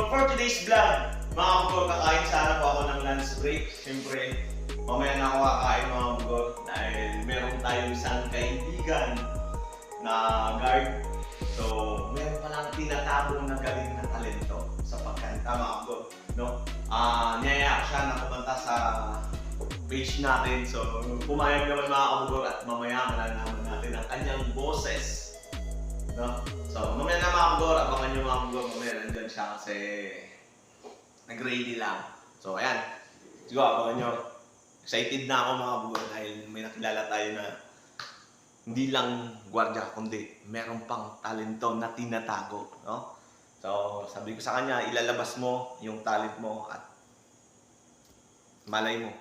So for today's vlog, mga bugor, kakain sana po ako ng lunch break. Siyempre, mamaya na ako kakain mga bugor dahil meron tayong isang kaibigan na guard. So, meron palang tinatago na galing na talento sa pagkanta mga bugor. No? Niyaya siya na pumunta sa page natin. So, pumayag naman mga kabugor at mamaya malalaman natin ang kanyang boses. No? So, mamaya na mga kabugor, abangan nyo mga kabugor, mamaya nandyan siya kasi nag-ready lang. So, ayan. Siguro, abangan nyo. Excited na ako mga kabugor dahil may nakilala tayo na hindi lang gwardiya, kundi meron pang talento na tinatago. No? So, sabi ko sa kanya, ilalabas mo yung talent mo at malay mo.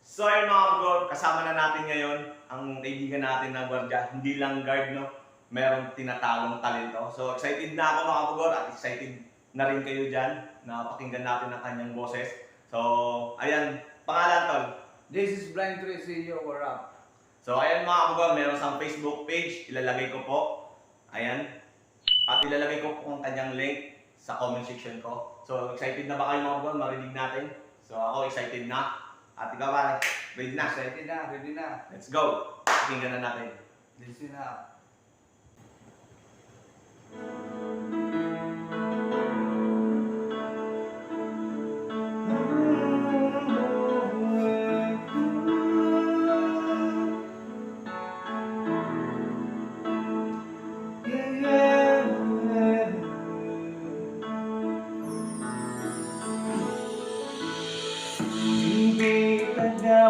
So, ayun mga kabugor, kasama na natin ngayon ang kaibigan natin na gwardiya. Hindi lang guard, no? Meron tinatagong talento. So, excited na ako mga kabugor at excited na rin kayo dyan na pakinggan natin ang kanyang boses. So, ayan, pangalan tol. This is Blind Tracy, yo, what up? So, ayan mga kabugor, meron siyang Facebook page. Ilalagay ko po. Ayan. At ilalagay ko po ang kanyang link sa comment section ko. So, excited na ba kayo mga kabugor? Marinig natin. So, ako excited na. At ikaw pare, ready na? Excited na, ready na. Let's go! Pakinggan na natin. Listen up.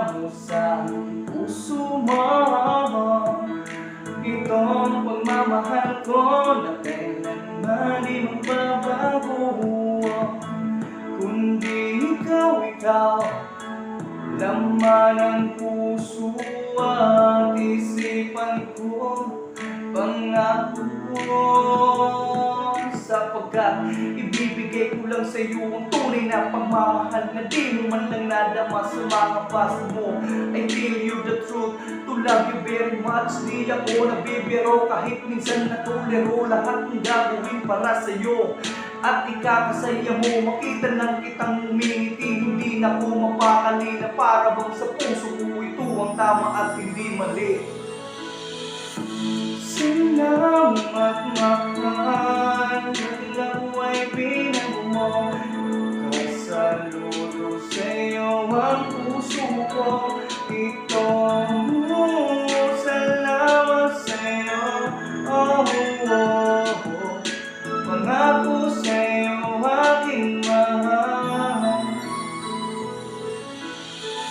Mo sa puso mo, itong pagmamahal ko na kailanman di magbabago. Kundi ikaw, laman ng puso at isipan ko, pangako sapagkat ibibigay ko lang sa iyo ang tunay na pagmamahal na di mo man lang nadama sa mga paso mo. I tell you the truth, to love you very much. Di ako nabibiro kahit minsan natulero lahat ng gagawin para sa iyo. At ikakasaya mo, makita lang kitang umingiti. Hindi na ko mapakali na para bang sa puso ko ito ang tama at hindi mali. Salamat mahal, dahil ako ay pinag mo. Kasaludo sa'yo ang puso ko. Ito, salamat sa'yo. Oh, oh, oh. Pangako sa'yo aking mahal.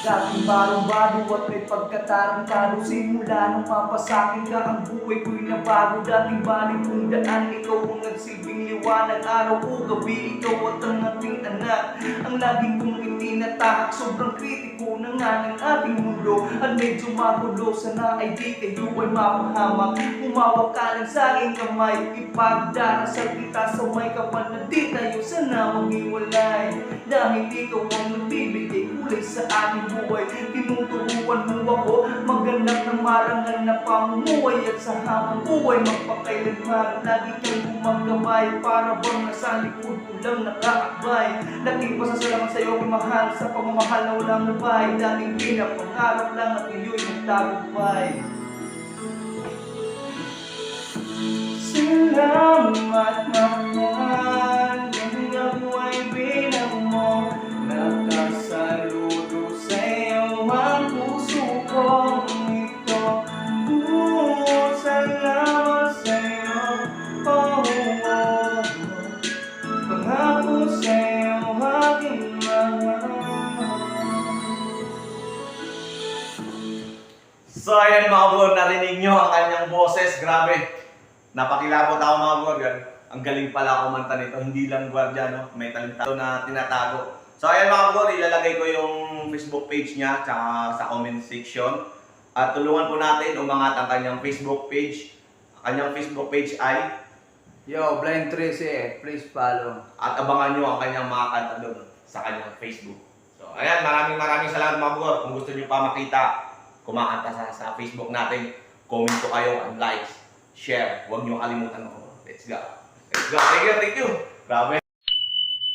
Dating barong-bado at may pagkatarang-talo. Simula nung papasakin ka, ang buhay ko'y nabago. Dating balik kong daan, ikaw ang nagsilbing liwanag. Araw o gabi, ikaw at ang ating anak. Ang laging kong itinatahak, sobrang kritiko na nga ng ating mundo. At medyo magulo, sana ay di kayo ay mapahamak. Umawak ka lang sa aking kamay, ipagdarasal kita sa may kapal na di tayo sana maghiwalay. Dahil ikaw ang nagbibigay kulay sa aking buhay. Tinuturuan mo ako maghanap ng marangal na pamumuhay. At sa hamang buhay magpakailanman, lagi kang gumagabay. Para bang nasa likod ko lang nakaakbay. Lagi pasasalamat sa iyo, mahal, sa pamamahal na walang nabay. Dating pinapangarap lang at iyo'y nagtagumpay. Salamat mahal, dahil ako ay bilang mo. Nakasaludo sa'yo ang puso ko. Ito, salamat sa'yo. Oh, oh, oh. Pangako sa'yo aking mahal. So, ayan mga kabugor, narinig nyo ang kanyang boses. Grabe. Napakilabot ako mga kabugor. Ang galing pala kumanta nito. Hindi lang gwardiya, no? May talento na tinatago. So, ayan mga kabugor, ilalagay ko yung Facebook page niya tsaka sa comment section. At tulungan po natin umangat ang kanyang Facebook page. Ang kanyang Facebook page ay Yo, Blind Tracy, please follow. at abangan nyo ang kanyang mga kanta doon sa kanyang Facebook. So, ayan, maraming salamat mga kabugor. Kung gusto nyo pa makita kumakanta sa Facebook natin, comment ko kayo and like, share. Huwag nyo kalimutan ako. Let's go. Let's go. Thank you. Grabe.